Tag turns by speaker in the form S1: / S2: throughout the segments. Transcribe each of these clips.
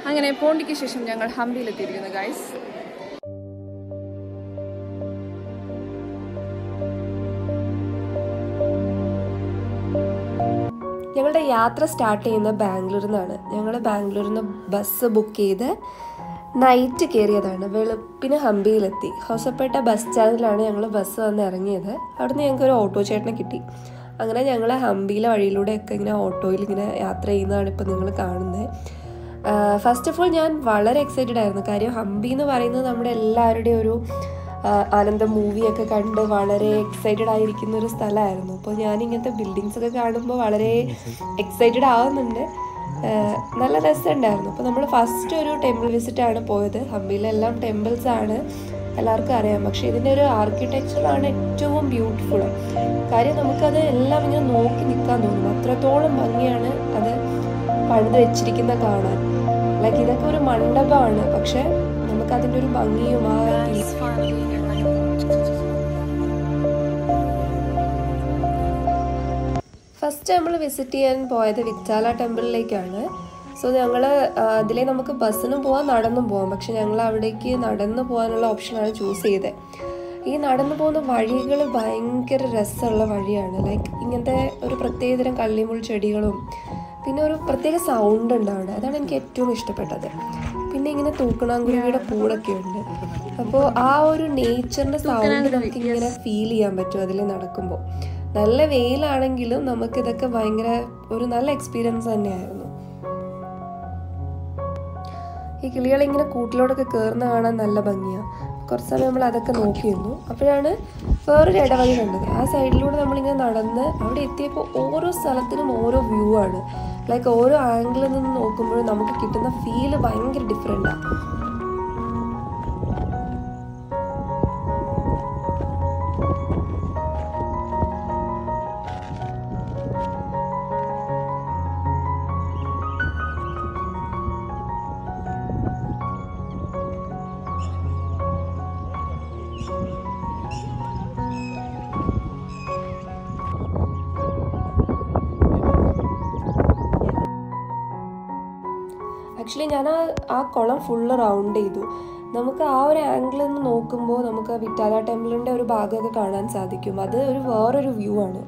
S1: അങ്ങനെ പോണ്ടിക്ക് ശേഷം ഞങ്ങൾ ഹംപിയിലെത്തിയിരിക്കുന്നു ഗൈസ്.
S2: ഞങ്ങളുടെ യാത്ര സ്റ്റാർട്ട് ചെയ്യുന്നത് ബാംഗ്ലൂരിൽ നിന്നാണ്. ഞങ്ങൾ ബാംഗ്ലൂരിൽ നിന്ന് ബസ് ബുക്ക് ചെയ്ത് നൈറ്റ് കയറിയതാണ്. വെളുപ്പിന് ഹംപിയിലെത്തി. ഹൊസപ്പേട്ട ബസ് സ്റ്റാൻഡിലാണ് ഞങ്ങൾ ബസ് വന്ന് ഇറങ്ങിയത്. അവിടുന്ന് ഞങ്ങൾക്ക് ഒരു ഓട്ടോ ചേട്ടനെ കിട്ടി. അങ്ങനെ ഞങ്ങൾ ഹംപിയിലെ വഴിയിലൂടെയൊക്കെ ഇങ്ങനെ ഓട്ടോയിൽ ഇങ്ങനെ യാത്ര ചെയ്യുന്നതാണ് ഇപ്പോൾ നിങ്ങൾ കാണുന്നത്. ഫസ്റ്റ് ഓഫ് ഓൾ ഞാൻ വളരെ എക്സൈറ്റഡ് ആയിരുന്നു. കാര്യം ഹംപി എന്ന് പറയുന്നത് നമ്മുടെ എല്ലാവരുടെയും ഒരു ആനന്ദം മൂവിയൊക്കെ കണ്ട് വളരെ എക്സൈറ്റഡ് ആയിരിക്കുന്ന ഒരു സ്ഥലമായിരുന്നു. അപ്പോൾ ഞാനിങ്ങനത്തെ ബിൽഡിങ്സ് ഒക്കെ കാണുമ്പോൾ വളരെ എക്സൈറ്റഡ് ആവുന്നുണ്ട്. നല്ല രസമുണ്ടായിരുന്നു. അപ്പോൾ നമ്മൾ ഫസ്റ്റ് ഒരു ടെമ്പിൾ വിസിറ്റാണ് പോയത്. ഹംപിയിലെല്ലാം ടെമ്പിൾസാണ്, എല്ലാവർക്കും അറിയാം. പക്ഷേ ഇതിൻ്റെ ഒരു ആർക്കിടെക്ചറാണ് ഏറ്റവും ബ്യൂട്ടിഫുൾ. കാര്യം നമുക്കത് എല്ലാം ഇങ്ങനെ നോക്കി നിൽക്കാൻ തോന്നും. അത്രത്തോളം ഭംഗിയാണ് അത് പണിത് വെച്ചിരിക്കുന്ന കാണാൻ. ലൈക്ക് ഇതൊക്കെ ഒരു മണ്ഡപമാണ്, പക്ഷെ നമുക്കതിൻ്റെ ഒരു ഭംഗിയും ആ ഫസ്റ്റ് നമ്മൾ വിസിറ്റ് ചെയ്യാൻ പോയത് വിറ്റാല ടെമ്പിളിലേക്കാണ്. സോ ഞങ്ങൾ അതിലേ നമുക്ക് ബസ്സിനും പോവാം നടന്നും പോവാം. പക്ഷെ ഞങ്ങൾ അവിടേക്ക് നടന്നു പോകാനുള്ള ഓപ്ഷനാണ് ചൂസ് ചെയ്തത്. ഈ നടന്നു പോകുന്ന വഴികൾ ഭയങ്കര രസമുള്ള വഴിയാണ്. ലൈക്ക് ഇങ്ങനത്തെ ഒരു പ്രത്യേകതരം കള്ളിമുൾ ചെടികളും പിന്നെ ഒരു പ്രത്യേക സൗണ്ട് ഉണ്ട് അവിടെ. അതാണ് എനിക്ക് ഏറ്റവും ഇഷ്ടപ്പെട്ടത്. പിന്നെ ഇങ്ങനെ തൂക്കണാങ്കുരുവിയുടെ കൂടൊക്കെ ഉണ്ട്. അപ്പോൾ ആ ഒരു നേച്ചറിൻ്റെ സൗണ്ട് നമുക്ക് ഇങ്ങനെ ഫീൽ ചെയ്യാൻ പറ്റും അതിൽ നടക്കുമ്പോൾ. നല്ല വെയിലാണെങ്കിലും നമുക്കിതൊക്കെ ഭയങ്കര ഒരു നല്ല എക്സ്പീരിയൻസ് തന്നെയായിരുന്നു. ഈ കിളികളിങ്ങനെ കൂട്ടിലോടൊക്കെ കയറുന്ന കാണാൻ നല്ല ഭംഗിയാണ്. കുറച്ച് സമയം നമ്മൾ അതൊക്കെ നോക്കിയിരുന്നു. അപ്പോഴാണ് വേറൊരു ഇടവഴി കണ്ടത്. ആ സൈഡിലൂടെ നമ്മളിങ്ങനെ നടന്ന് അവിടെ എത്തിയപ്പോൾ ഓരോ സ്ഥലത്തിനും ഓരോ വ്യൂ ആണ്. ലൈക്ക് ഓരോ ആംഗിളിൽ നിന്ന് നോക്കുമ്പോഴും നമുക്ക് കിട്ടുന്ന ഫീല് ഭയങ്കര ഡിഫറെൻ്റാണ്. ആക്ച്വലി ഞാൻ ആ കുളം ഫുള്ള് റൗണ്ട് ചെയ്തു. നമുക്ക് ആ ഒരു ആംഗിളിൽ നിന്ന് നോക്കുമ്പോൾ നമുക്ക് വിറ്റാല ടെമ്പിളിൻ്റെ ഒരു ഭാഗമൊക്കെ കാണാൻ സാധിക്കും. അത് ഒരു വേറൊരു വ്യൂ ആണ്.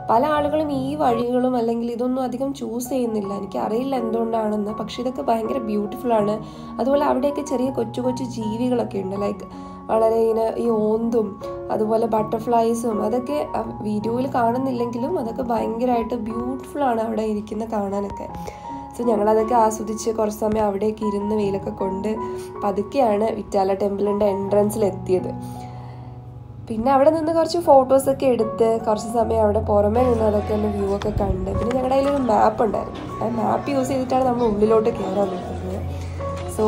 S2: പല ആളുകളും ഈ വഴികളും അല്ലെങ്കിൽ ഇതൊന്നും അധികം ചൂസ് ചെയ്യുന്നില്ല. എനിക്കറിയില്ല എന്തുകൊണ്ടാണെന്ന്. പക്ഷെ ഇതൊക്കെ ഭയങ്കര ബ്യൂട്ടിഫുള്ളാണ്. അതുപോലെ അവിടെയൊക്കെ ചെറിയ കൊച്ചു കൊച്ചു ജീവികളൊക്കെ ഉണ്ട്. ലൈക്ക് വളരെ ഇങ്ങനെ ഈ ഓന്തും അതുപോലെ ബട്ടർഫ്ലൈസും അതൊക്കെ വീഡിയോയിൽ കാണുന്നില്ലെങ്കിലും അതൊക്കെ ഭയങ്കരമായിട്ട് ബ്യൂട്ടിഫുള്ളാണ് അവിടെ ഇരിക്കുന്ന കാണാനൊക്കെ. സോ ഞങ്ങളതൊക്കെ ആസ്വദിച്ച് കുറച്ച് സമയം അവിടേക്ക് ഇരുന്ന് വെയിലൊക്കെ കൊണ്ട് പതുക്കെയാണ് വിറ്റാല ടെമ്പിളിൻ്റെ എൻട്രൻസിലെത്തിയത്. പിന്നെ അവിടെ നിന്ന് കുറച്ച് ഫോട്ടോസൊക്കെ എടുത്ത് കുറച്ച് സമയം അവിടെ പുറമേ നിന്ന് അതൊക്കെ ഒന്ന് വ്യൂ ഒക്കെ കണ്ട്. പിന്നെ ഞങ്ങളുടെ കയ്യിലൊരു മാപ്പ് ഉണ്ടായിരുന്നു. ആ മാപ്പ് യൂസ് ചെയ്തിട്ടാണ് നമ്മൾ ഉള്ളിലോട്ട് കയറാൻ നോക്കുന്നത്. സോ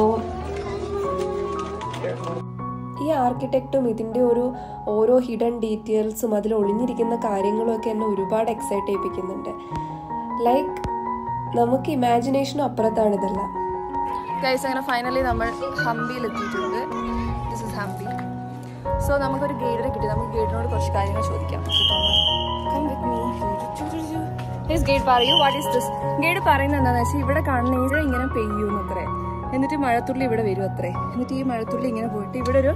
S2: ഈ ആർക്കിടെക്റ്റും ഇതിൻ്റെ ഓരോ ഹിഡൻ ഡീറ്റെയിൽസും അതിൽ ഒളിഞ്ഞിരിക്കുന്ന കാര്യങ്ങളും ഒക്കെ എന്നെ ഒരുപാട് എക്സൈറ്റ് ചെയ്യിപ്പിക്കുന്നുണ്ട്. ലൈക്ക് നമുക്ക് ഇമാജിനേഷനും അപ്പുറത്താണ് ഇതെല്ലാം.
S1: ഗൈസ് അങ്ങനെ ഫൈനലി നമ്മൾ ഹംപിയിൽ എത്തിയിട്ടുണ്ട്. This is Hampi. സോ നമുക്കൊരു ഗൈഡിനെ കിട്ടി. നമുക്ക് ഗൈഡിനോട് കുറച്ച് കാര്യങ്ങൾ ചോദിക്കാം. ഗൈഡ് പറയൂ, വാട്ട് ഈസ് ദിസ്? ഗൈഡ് പറയുന്നത് എന്താണെന്ന് വെച്ചാൽ ഇവിടെ കാണുന്നതിന് ഇങ്ങനെ പെയ്യൂന്ന് അത്രേ. എന്നിട്ട് മഴത്തുള്ളി ഇവിടെ വരും അത്രേ. എന്നിട്ട് ഈ മഴത്തുള്ളി ഇങ്ങനെ പോയിട്ട് ഇവിടെ ഒരു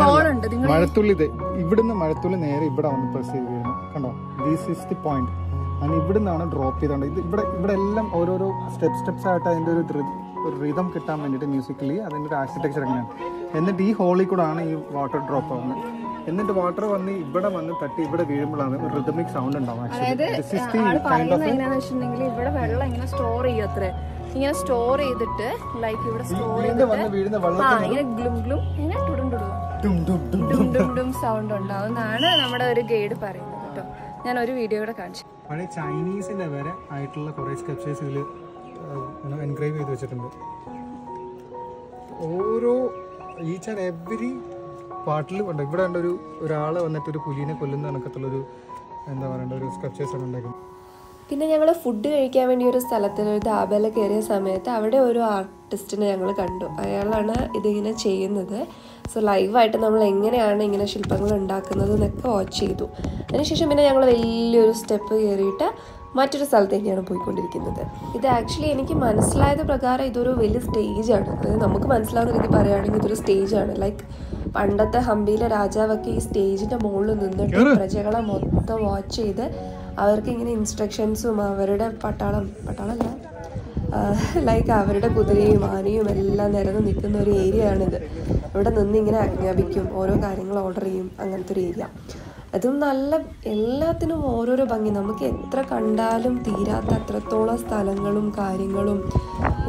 S1: ഹോൾ ഉണ്ട്.
S3: മഴത്തുള്ളി ഇവിടുന്ന് മഴത്തുള്ളി നേരെ ഇവിടെ വന്ന് പ്രസ് ചെയ്ത് വീഴുന്നു. കണ്ടോ, ദിസ് ഈസ് ദി പോയിന്റ്. അതിന് ഇവിടെ നിന്നാണ് ഡ്രോപ്പ് ചെയ്തോണ്ട് ഇത് ഇവിടെ എല്ലാം ഓരോരോ സ്റ്റെപ്സ് ആയിട്ട് അതിൻ്റെ ഒരു റിതം കിട്ടാൻ വേണ്ടിയിട്ട് മ്യൂസിക്കലി അതിൻ്റെ ഒരു ആർക്കിടെക്ചർ എങ്ങനെയാണ്. എന്നിട്ട് ഈ ഹോളിൽ കൂടെ ആണ് ഈ വാട്ടർ ഡ്രോപ്പ് ആവുന്നത്. എന്നിട്ട് വാട്ടർ വന്ന് ഇവിടെ വന്ന് തട്ടി ഇവിടെ വീഴുമ്പോഴാണ് ഒരു റിതമിക് സൗണ്ട് ഉണ്ടാവും.
S1: ഇവിടെ വെള്ളം ഇങ്ങനെ സ്റ്റോർ ചെയ്യും അത്രേ. ഇങ്ങനെ സ്റ്റോർ ചെയ്തിട്ട് ലൈക്ക് ഇവിടെ സ്റ്റോർ ഇങ്ങനെ ഗ്ലും ഗ്ലും ഇങ്ങനെ ടുടും സൗണ്ട് ഉണ്ടാവുന്നതാണ് നമ്മുടെ ഒരു ഗൈഡ് പറയുന്നത് കേട്ടോ. ഞാൻ ഒരു വീഡിയോ കൂടെ കാണിച്ചു.
S3: പഴയ ചൈനീസിന്റെ വരെ ആയിട്ടുള്ള കുറെ സ്കൾപ്ചേഴ്സ് ഇതിൽ എൻഗ്രേവ് ചെയ്ത് വെച്ചിട്ടുണ്ട്. ഓരോ ഈച്ച് ആൻഡ് എവറി പാർട്ടിലും ഉണ്ട്. ഇവിടെ ഉണ്ട് ഒരാൾ വന്നിട്ട് ഒരു പുലിനെ കൊല്ലുന്ന കണക്കത്തുള്ളൊരു എന്താ പറയണ്ട ഒരു സ്കൾപ്ചേഴ്സ് ആണ് ഉണ്ടാക്കുന്നത്.
S2: പിന്നെ ഞങ്ങൾ ഫുഡ് കഴിക്കാൻ വേണ്ടി ഒരു സ്ഥലത്തിൽ ഒരു ധാബയിൽ കയറിയ സമയത്ത് അവിടെ ഒരു ആർട്ടിസ്റ്റിനെ ഞങ്ങൾ കണ്ടു. അയാളാണ് ഇതിങ്ങനെ ചെയ്യുന്നത്. സോ ലൈവായിട്ട് നമ്മൾ എങ്ങനെയാണ് ഇങ്ങനെ ശില്പങ്ങൾ ഉണ്ടാക്കുന്നത് എന്നൊക്കെ വാച്ച് ചെയ്തു. അതിനുശേഷം പിന്നെ ഞങ്ങൾ വലിയൊരു സ്റ്റെപ്പ് കയറിയിട്ട് മറ്റൊരു സ്ഥലത്തേക്കാണ് പോയിക്കൊണ്ടിരിക്കുന്നത്. ഇത് ആക്ച്വലി എനിക്ക് മനസ്സിലായത് പ്രകാരം ഇതൊരു വലിയ സ്റ്റേജാണ്. അതായത് നമുക്ക് മനസ്സിലാവുന്ന രീതി പറയുകയാണെങ്കിൽ ഇതൊരു സ്റ്റേജാണ്. ലൈക്ക് പണ്ടത്തെ ഹംപിയിലെ രാജാവൊക്കെ ഈ സ്റ്റേജിൻ്റെ മുകളിൽ നിന്നിട്ട് പ്രജകളെ മൊത്തം വാച്ച് ചെയ്ത് അവർക്ക് ഇങ്ങനെ ഇൻസ്ട്രക്ഷൻസും അവരുടെ പട്ടാളമല്ല ലൈക്ക് അവരുടെ കുതിരയും ആനയും എല്ലാം നിരന്ന് നിൽക്കുന്ന ഒരു ഏരിയ ആണിത്. ഇവിടെ നിന്ന് ഇങ്ങനെ ആജ്ഞാപിക്കും, ഓരോ കാര്യങ്ങൾ ഓർഡർ ചെയ്യും, അങ്ങനത്തെ ഒരു ഏരിയ. അതും നല്ല എല്ലാത്തിനും ഓരോരോ ഭംഗി. നമുക്ക് എത്ര കണ്ടാലും തീരാത്ത അത്രത്തോളം സ്ഥലങ്ങളും കാര്യങ്ങളും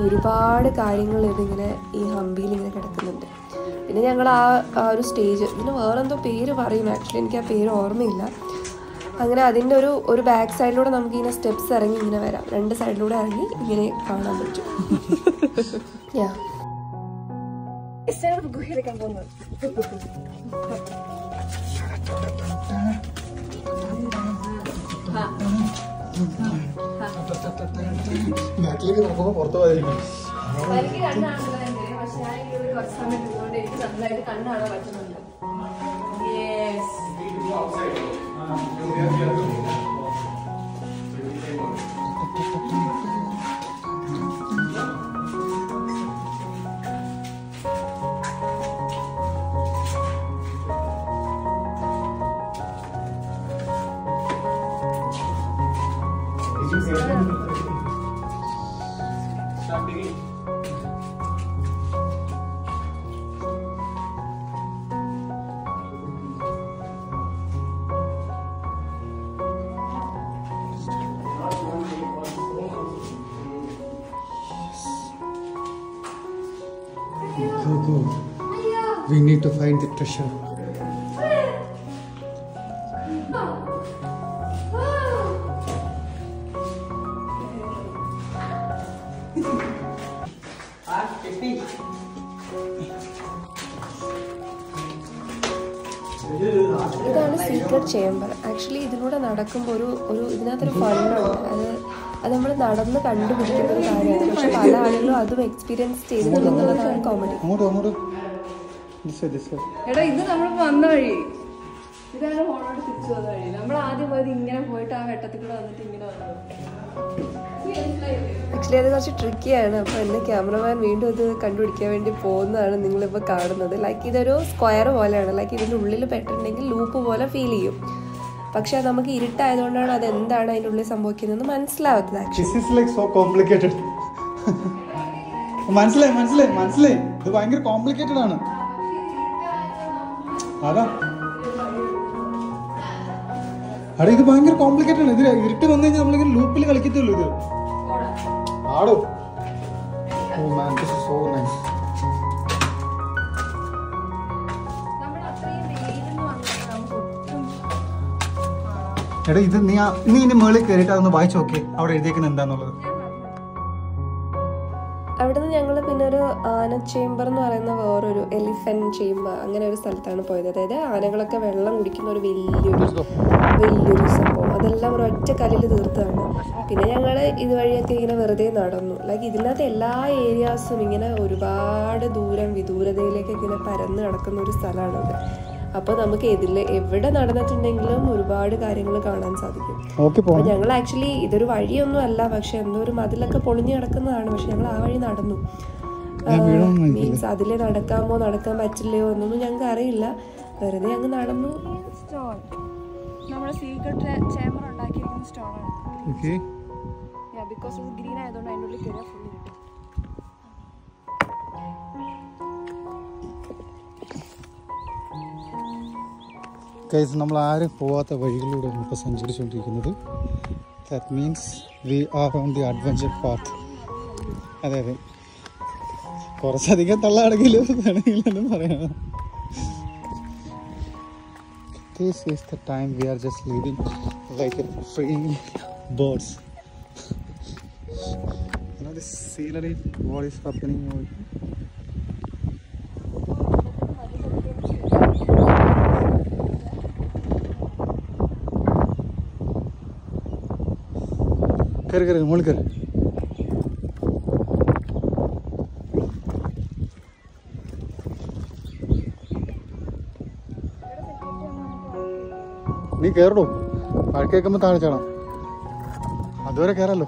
S2: ഒരുപാട് കാര്യങ്ങൾ ഇതിങ്ങനെ ഈ ഹംപിയിൽ ഇങ്ങനെ കിടക്കുന്നുണ്ട്. പിന്നെ ഞങ്ങൾ ആ ഒരു സ്റ്റേജ്, ഇതിന് വേറെന്തോ പേര് പറയും, ആക്ച്വലി എനിക്ക് ആ പേര് ഓർമ്മയില്ല. അങ്ങനെ അതിൻ്റെ ഒരു ബാക്ക് സൈഡിലൂടെ നമുക്കിങ്ങനെ സ്റ്റെപ്സ് ഇറങ്ങി ഇങ്ങനെ വരാം. 2 സൈഡിലൂടെ ഇറങ്ങി ഇങ്ങനെ കാണാൻ പറ്റും.
S3: ബാക്കിലേക്ക് നോക്കുമ്പോൾ പുറത്തു പോയിരിക്കും.
S2: എനിക്ക് കണ്ണാണല്ലോ എൻ്റെ, പക്ഷെ ഞാൻ ഇവിടെ കുറച്ച് സമയം ഇരുന്നുകൊണ്ട് എനിക്ക് നന്നായിട്ട് കണ്ണാണാൻ പറ്റുന്നുണ്ട്.
S3: Go. We need to find the treasure.
S2: ഇതാണ് സീക്രട്ട് ചേംബർ. ആക്ച്വലി ഇതിലൂടെ നടക്കുമ്പോൾ ഒരു ഇതിനകത്തൊരു ഫണ്ടുണ്ട്. അത് നമ്മൾ നടന്ന് കണ്ടുപിടിക്കുന്ന ഒരു കാര്യമാണ്. പക്ഷെ പല ആളുകളും അതും എക്സ്പീരിയൻസ് ചെയ്തിട്ടുള്ളതാണ് കോമഡി.
S1: എടാ ഇത് നമ്മൾ വന്ന വഴി, ഇതാണ് ഹോളോട് തിരിച്ചു വന്ന വഴി. നമ്മൾ ആദ്യം പോയത് ഇങ്ങനെ പോയിട്ട് ആ വെട്ടത്തിൽ കൂടെ വന്നിട്ട് ഇങ്ങനെ വന്നത്.
S2: ആക്ച്വലി അത് കുറച്ച് ട്രിക്കിയാണ്. അപ്പോൾ എൻ്റെ ക്യാമറമാൻ വീണ്ടും ഇത് കണ്ടുപിടിക്കാൻ വേണ്ടി പോകുന്നതാണ് നിങ്ങളിപ്പോൾ കാണുന്നത്. ലൈക്ക് ഇതൊരു സ്ക്വയർ പോലെയാണ്. ലൈക്ക് ഇതിൻ്റെ ഉള്ളിൽ പെട്ടിട്ടുണ്ടെങ്കിൽ ലൂപ്പ് പോലെ ഫീൽ ചെയ്യും. പക്ഷെ നമുക്ക് ഇരുട്ടായതുകൊണ്ടാണ് അത് എന്താണ് അതിൻ്റെ ഉള്ളിൽ സംഭവിക്കുന്നതെന്ന് മനസ്സിലാവാത്തത്.
S3: മനസ്സിലായി. ഇത് ഭയങ്കര കോംപ്ലിക്കേറ്റഡ് ആണ്. അതാ അവിടെ ഇത് ഭയങ്കര കോംപ്ലിക്കേറ്റഡ് ആണ്. ഇത് ഇരുട്ട് വന്നു കഴിഞ്ഞാൽ നമ്മളിങ്ങനെ ലൂപ്പിൽ കളിക്കത്തുള്ളൂ. ഇത് ആടോ. ഓ മാൻ, ദിസ് ഈസ് സോ നൈസ്. എടാ ഇത് നീ ഇതിന്റെ മുകളിൽ കയറിയിട്ട് അതൊന്ന് വായിച്ചു നോക്കിയേ, അവിടെ എഴുതിയേക്കുന്നത് എന്താന്നുള്ളത്.
S2: അവിടെ നിന്ന് ഞങ്ങൾ പിന്നെ ഒരു ആന ചേംബർ എന്ന് പറയുന്ന വേറൊരു എലിഫന്റ് ചേംബർ അങ്ങനെ ഒരു സ്ഥലത്താണ് പോയത്. അതായത് ആനകളൊക്കെ വെള്ളം കുടിക്കുന്ന ഒരു വലിയൊരു സംഭവം. അതെല്ലാം ഒരു ഒറ്റ കല്ലിൽ തീർത്തതാണ്. പിന്നെ ഞങ്ങൾ ഇതുവഴിയൊക്കെ ഇങ്ങനെ വെറുതെ നടന്നു. ലൈക്ക് ഇതിനകത്ത് എല്ലാ ഏരിയാസും ഇങ്ങനെ ഒരുപാട് വിദൂരതയിലേക്ക് ഇങ്ങനെ പരന്ന് കിടക്കുന്ന ഒരു സ്ഥലമാണത്. അപ്പോൾ നമുക്ക് എവിടെ നടന്നിട്ടുണ്ടെങ്കിലും ഒരുപാട് കാര്യങ്ങൾ കാണാൻ സാധിക്കും. അപ്പോൾ ഞങ്ങൾ ആക്ച്വലി ഇതൊരു വഴിയൊന്നും അല്ല, പക്ഷെ എന്തോ ഒരു മതിലൊക്കെ പൊളിഞ്ഞു കിടക്കുന്നതാണ്. പക്ഷെ ഞങ്ങൾ ആ വഴി നടന്നു. മീൻസ് അതിലെ നടക്കാൻ പറ്റില്ലയോ എന്നൊന്നും ഞങ്ങൾക്ക് അറിയില്ല. വെറുതെ അങ്ങ് നടന്നു.
S1: സ്റ്റോൺ, നമ്മുടെ സീക്രട്ട് ചേംബർ ഉണ്ടാക്കിയിരിക്കുന്ന സ്റ്റോണാണ്. ബിക്കോസ് ഇത് ഗ്രീൻ ആയതുകൊണ്ട് അതിൻ്റെ ഉള്ളിൽ കയറിയാൽ ഫുൾ കിട്ടും.
S3: ഗൈസ്, നമ്മൾ ആരും പോവാത്ത വഴികളിലൂടെയാണ് ഇപ്പോൾ സഞ്ചരിച്ചുകൊണ്ടിരിക്കുന്നത്. That means we are on the adventure path. അതെ, കുറച്ചധികം തള്ളാണെങ്കിലും വേണമെങ്കിലും പറയണം. This is the time we are just living like a free birds. You know this scenery, what is happening over here? कर मोल कर നീ കേറടോ. ആൾക്കേക്കുമ്പോ താഴെ ചാടാം. അതുവരെ കയറാലോ.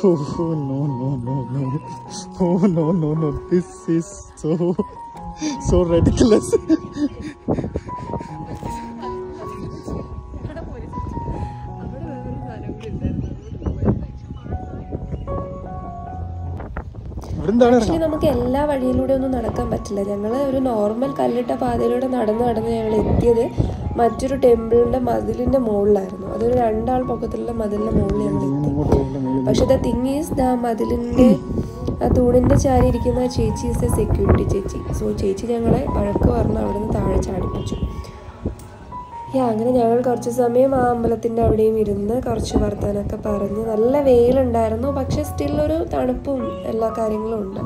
S3: Oh no no no no! Oh no no no! This is so ridiculous.
S2: Actually നമുക്ക് എല്ലാ വഴിയിലൂടെ ഒന്നും നടക്കാൻ പറ്റില്ല. ഞങ്ങൾ ഒരു നോർമൽ കല്ലിട്ട പാതയിലൂടെ നടന്ന് ഞങ്ങൾ എത്തിയത് മറ്റൊരു ടെമ്പിളിന്റെ മതിലിന്റെ മുകളിലായിരുന്നു. അതൊരു 2 ആൾ പൊക്കത്തിലുള്ള മതിലിന്റെ മുകളിൽ ഞങ്ങൾ എത്തി. പക്ഷെ ദ തിങ് ഈസ് ദ മതിലിന്റെ ആ തൂണിന്റെ ചാരി ഇരിക്കുന്ന ചേച്ചി ഈസ് എ സെക്യൂരിറ്റി ചേച്ചി. സോ ചേച്ചി ഞങ്ങളെ വഴക്ക് പറഞ്ഞ് അവിടെ നിന്ന് താഴെ ചാടിപ്പിച്ചു. അങ്ങനെ ഞങ്ങൾ കുറച്ച് സമയം ആ അമ്പലത്തിൻ്റെ അവിടെയും ഇരുന്ന് കുറച്ച് വർത്താനൊക്കെ പറഞ്ഞ്, നല്ല വെയിലുണ്ടായിരുന്നു, പക്ഷെ സ്റ്റിൽ ഒരു തണുപ്പും എല്ലാ കാര്യങ്ങളും ഉണ്ട്.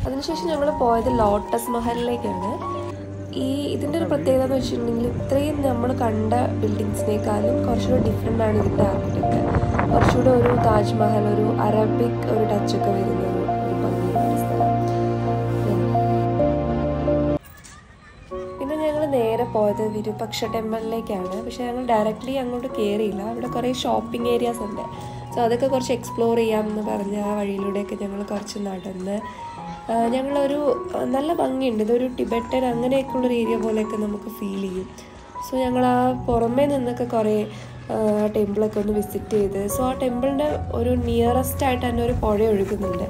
S2: അതിനുശേഷം ഞങ്ങൾ പോയത് ലോട്ടസ് മഹലിലേക്കാണ്. ഇതിൻ്റെ ഒരു പ്രത്യേകത എന്ന് വെച്ചിട്ടുണ്ടെങ്കിൽ ഇത്രയും നമ്മൾ കണ്ട ബിൽഡിങ്സിനേക്കാളും കുറച്ചുകൂടെ ഡിഫറെൻ്റ് ആണ് ഇതിൻ്റെ ആർക്കിടെക്ചർ. കുറച്ചുകൂടെ ഒരു താജ്മഹൽ, ഒരു അറബിക് ഒരു ടച്ചൊക്കെ വരുന്ന ഒരു ഭംഗിയുള്ള സ്ഥലം. പിന്നെ ഞങ്ങൾ നേരെ പോയത് വിരൂപക്ഷ ടെമ്പിളിലേക്കാണ്. പക്ഷെ ഞങ്ങൾ ഡയറക്റ്റ്ലി അങ്ങോട്ട് കയറിയില്ല. അവിടെ കുറേ ഷോപ്പിംഗ് ഏരിയാസ് ഉണ്ട്. സോ അതൊക്കെ കുറച്ച് എക്സ്പ്ലോർ ചെയ്യാമെന്ന് പറഞ്ഞ് ആ വഴിയിലൂടെയൊക്കെ ഞങ്ങൾ കുറച്ച് നടന്ന് ഞങ്ങളൊരു നല്ല ഭംഗിയുണ്ട്. ഇതൊരു ടിബറ്റൻ അങ്ങനെയൊക്കെയുള്ളൊരു ഏരിയ പോലെയൊക്കെ നമുക്ക് ഫീൽ ചെയ്യും. സോ ഞങ്ങൾ ആ പുറമേ നിന്നൊക്കെ കുറേ ടെമ്പിളൊക്കെ ഒന്ന് വിസിറ്റ് ചെയ്ത്. സോ ആ ടെമ്പിളിൻ്റെ ഒരു നിയറസ്റ്റ് ആയിട്ട് തന്നെ ഒരു പുഴ ഒഴുകുന്നുണ്ട്.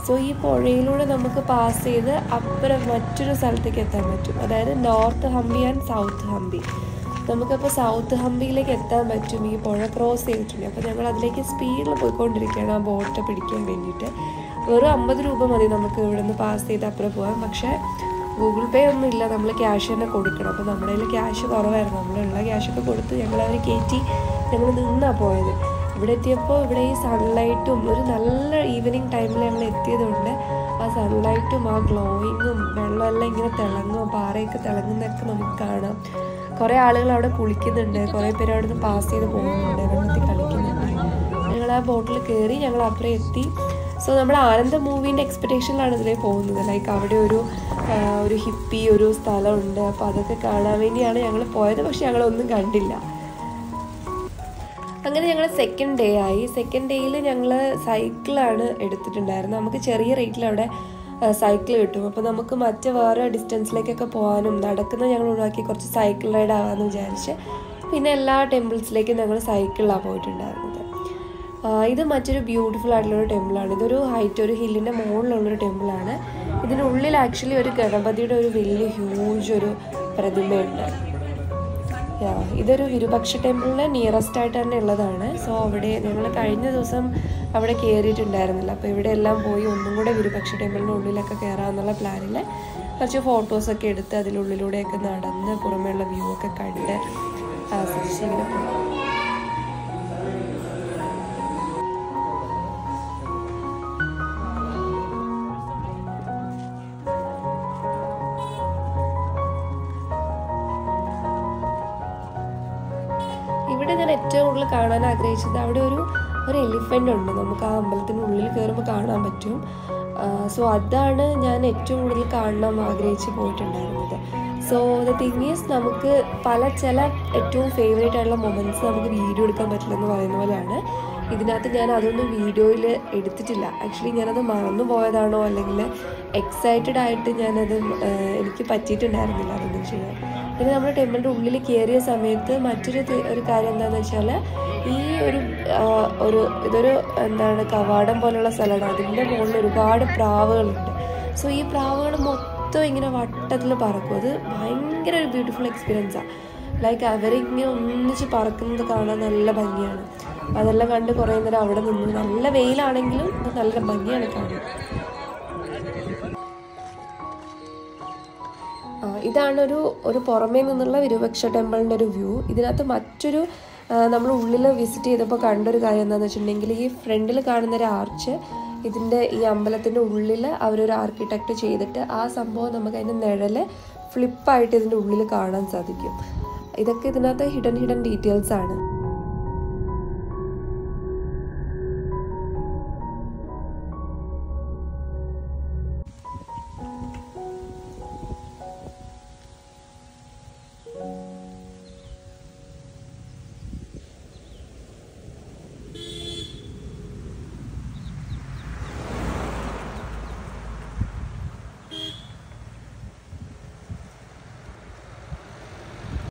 S2: സോ ഈ പുഴയിലൂടെ നമുക്ക് പാസ് ചെയ്ത് അപ്പുറം മറ്റൊരു സ്ഥലത്തേക്ക് എത്താൻ പറ്റും. അതായത് north Hampi and south Hampi. നമുക്കപ്പോൾ സൗത്ത് ഹംപിയിലേക്ക് എത്താൻ പറ്റും ഈ പുഴ ക്രോസ് ചെയ്തിട്ടുണ്ട്. അപ്പോൾ ഞങ്ങൾ അതിലേക്ക് സ്പീഡിൽ പോയിക്കൊണ്ടിരിക്കുകയാണ് ആ ബോട്ട് പിടിക്കാൻ വേണ്ടിയിട്ട്. വെറും 50 രൂപ മതി നമുക്ക് ഇവിടെ നിന്ന് പാസ് ചെയ്ത് അപ്പുറം പോകാൻ. പക്ഷേ ഗൂഗിൾ പേ ഒന്നും ഇല്ല, നമ്മൾ ക്യാഷ് തന്നെ കൊടുക്കണം. അപ്പോൾ നമ്മുടെ കയ്യിൽ ക്യാഷ് കുറവായിരുന്നു. നമ്മളുള്ള ക്യാഷൊക്കെ കൊടുത്ത് ഞങ്ങളവർ കയറ്റി ഞങ്ങൾ നിന്നാണ് പോയത്. ഇവിടെ എത്തിയപ്പോൾ ഇവിടെ ഈ സൺലൈറ്റും ഒരു നല്ല ഈവനിങ് ടൈമിൽ ഞങ്ങൾ എത്തിയതുകൊണ്ട് ആ സൺലൈറ്റും ആ ഗ്ലോയിങ്ങും വെള്ളമെല്ലാം ഇങ്ങനെ തിളങ്ങും, പാറയൊക്കെ തിളങ്ങുന്നതൊക്കെ നമുക്ക് കാണാം. കുറേ ആളുകൾ അവിടെ കുളിക്കുന്നുണ്ട്, കുറേ പേര് അവിടെ നിന്ന് പാസ് ചെയ്ത് പോകുന്നുണ്ട്, വെള്ളത്തിൽ കളിക്കുന്നുണ്ട്. ഞങ്ങൾ ആ ബോട്ടിൽ കയറി ഞങ്ങൾ അപ്പുറം എത്തി. സോ നമ്മൾ ആനന്ദ മൂവീൻ്റെ എക്സ്പെക്റ്റേഷനിലാണ് ഇതിലേ പോകുന്നത്. ലൈക്ക് അവിടെ ഒരു ഹിപ്പി ഒരു സ്ഥലമുണ്ട്. അപ്പോൾ അതൊക്കെ കാണാൻ വേണ്ടിയാണ് ഞങ്ങൾ പോയത്. പക്ഷെ ഞങ്ങളൊന്നും കണ്ടില്ല. അങ്ങനെ ഞങ്ങൾ സെക്കൻഡ് ഡേ ആയി. സെക്കൻഡ് ഡേയിൽ ഞങ്ങൾ സൈക്കിളാണ് എടുത്തിട്ടുണ്ടായിരുന്നത്. നമുക്ക് ചെറിയ റേറ്റിൽ അവിടെ സൈക്കിൾ കിട്ടും. അപ്പോൾ നമുക്ക് വേറെ ഡിസ്റ്റൻസിലേക്കൊക്കെ പോകാനും നടക്കുന്നത് ഞങ്ങൾ ഒഴിവാക്കി കുറച്ച് സൈക്കിൾ റൈഡ് ആവാമെന്ന് വിചാരിച്ച് പിന്നെ എല്ലാ ടെമ്പിൾസിലേക്കും ഞങ്ങൾ സൈക്കിളിലാണ് പോയിട്ടുണ്ടായിരുന്നത്. ഇത് മറ്റൊരു ബ്യൂട്ടിഫുൾ ആയിട്ടുള്ളൊരു ടെമ്പിളാണ്. ഇതൊരു ഹൈറ്റ്, ഒരു ഹില്ലിൻ്റെ മുകളിലുള്ളൊരു ടെമ്പിളാണ്. ഇതിനുള്ളിൽ ആക്ച്വലി ഒരു ഗണപതിയുടെ ഒരു വലിയ ഹ്യൂജ് ഒരു പ്രതിമയുണ്ട്. ഇതൊരു വിരൂപക്ഷ ടെമ്പിളിന് നിയറസ്റ്റ് ആയിട്ട് തന്നെ ഉള്ളതാണ്. സോ അവിടെ ഞങ്ങൾ കഴിഞ്ഞ ദിവസം അവിടെ കയറിയിട്ടുണ്ടായിരുന്നില്ല. അപ്പോൾ ഇവിടെ എല്ലാം പോയി ഒന്നും കൂടെ വിരൂപക്ഷ ടെമ്പിളിൻ്റെ ഉള്ളിലൊക്കെ കയറാമെന്നുള്ള പ്ലാനിൽ കുറച്ച് ഫോട്ടോസൊക്കെ എടുത്ത് അതിലുള്ളിലൂടെയൊക്കെ നടന്ന് പുറമേയുള്ള വ്യൂ ഒക്കെ കണ്ട് ആസ്വദിച്ച് ഇങ്ങനെ പോകും. ഇവിടെ ഞാൻ ഏറ്റവും കൂടുതൽ കാണാൻ ആഗ്രഹിച്ചത് അവിടെ ഒരു എലിഫൻ്റ് ഉണ്ട്. നമുക്ക് ആ അമ്പലത്തിനുള്ളിൽ കയറുമ്പോൾ കാണാൻ പറ്റും. സോ അതാണ് ഞാൻ ഏറ്റവും കൂടുതൽ കാണണം ആഗ്രഹിച്ച് പോയിട്ടുണ്ടായിരുന്നത്. സോ ദ തിങ് ഈസ് നമുക്ക് ചില ഏറ്റവും ഫേവറേറ്റ് ആയിട്ടുള്ള മൊമെൻറ്റ്സ് നമുക്ക് വീഡിയോ എടുക്കാൻ പറ്റില്ലെന്ന് പറയുന്ന പോലെയാണ്. ഇതിനകത്ത് ഞാൻ അതൊന്നും വീഡിയോയിൽ എടുത്തിട്ടില്ല. ആക്ച്വലി ഞാനത് മറന്നു പോയതാണോ അല്ലെങ്കിൽ എക്സൈറ്റഡ് ആയിട്ട് എനിക്ക് പറ്റിയിട്ടുണ്ടായിരുന്നില്ല അതൊന്നും ചെയ്യാൻ. പിന്നെ നമ്മൾ ടെമ്പിളിൻ്റെ ഉള്ളിൽ കയറിയ സമയത്ത് മറ്റൊരു കാര്യം എന്താണെന്ന് വെച്ചാൽ ഈ ഇതൊരു കവാടം പോലുള്ള സ്ഥലമാണ്. അതിൻ്റെ മുകളിൽ ഒരുപാട് പ്രാവുകളുണ്ട്. സോ ഈ പ്രാവുകൾ മൊത്തം ഇങ്ങനെ വട്ടത്തിൽ പറക്കും. അത് ഭയങ്കര ഒരു ബ്യൂട്ടിഫുൾ എക്സ്പീരിയൻസാണ്. ലൈക്ക് അവരിങ്ങനെ ഒന്നിച്ച് പറക്കുന്നത് കാണാൻ നല്ല ഭംഗിയാണ്. അതെല്ലാം കണ്ട് കുറേ നേരം അവിടെ നിന്നു. നല്ല വെയിലാണെങ്കിലും ഇത് നല്ല ഭംഗിയാണ് കാണാൻ. ഇതാണ് ഒരു പുറമേ നിന്നുള്ള വിരൂപക്ഷ ടെമ്പിളിൻ്റെ ഒരു വ്യൂ. ഇതിനകത്ത് നമ്മൾ ഉള്ളിൽ വിസിറ്റ് ചെയ്തപ്പോൾ കണ്ടൊരു കാര്യം എന്താണെന്ന് വെച്ചിട്ടുണ്ടെങ്കിൽ ഈ ഫ്രണ്ടിൽ കാണുന്നൊരു ആർച്ച് ഈ അമ്പലത്തിൻ്റെ ഉള്ളിൽ അവരൊരു ആർക്കിടെക്റ്റ് ചെയ്തിട്ട് ആ സംഭവം നമുക്ക് അതിൻ്റെ നിഴല് ഫ്ലിപ്പായിട്ട് ഇതിൻ്റെ ഉള്ളിൽ കാണാൻ സാധിക്കും. ഇതൊക്കെ ഇതിനകത്ത് ഹിഡൻ ഡീറ്റെയിൽസ് ആണ്.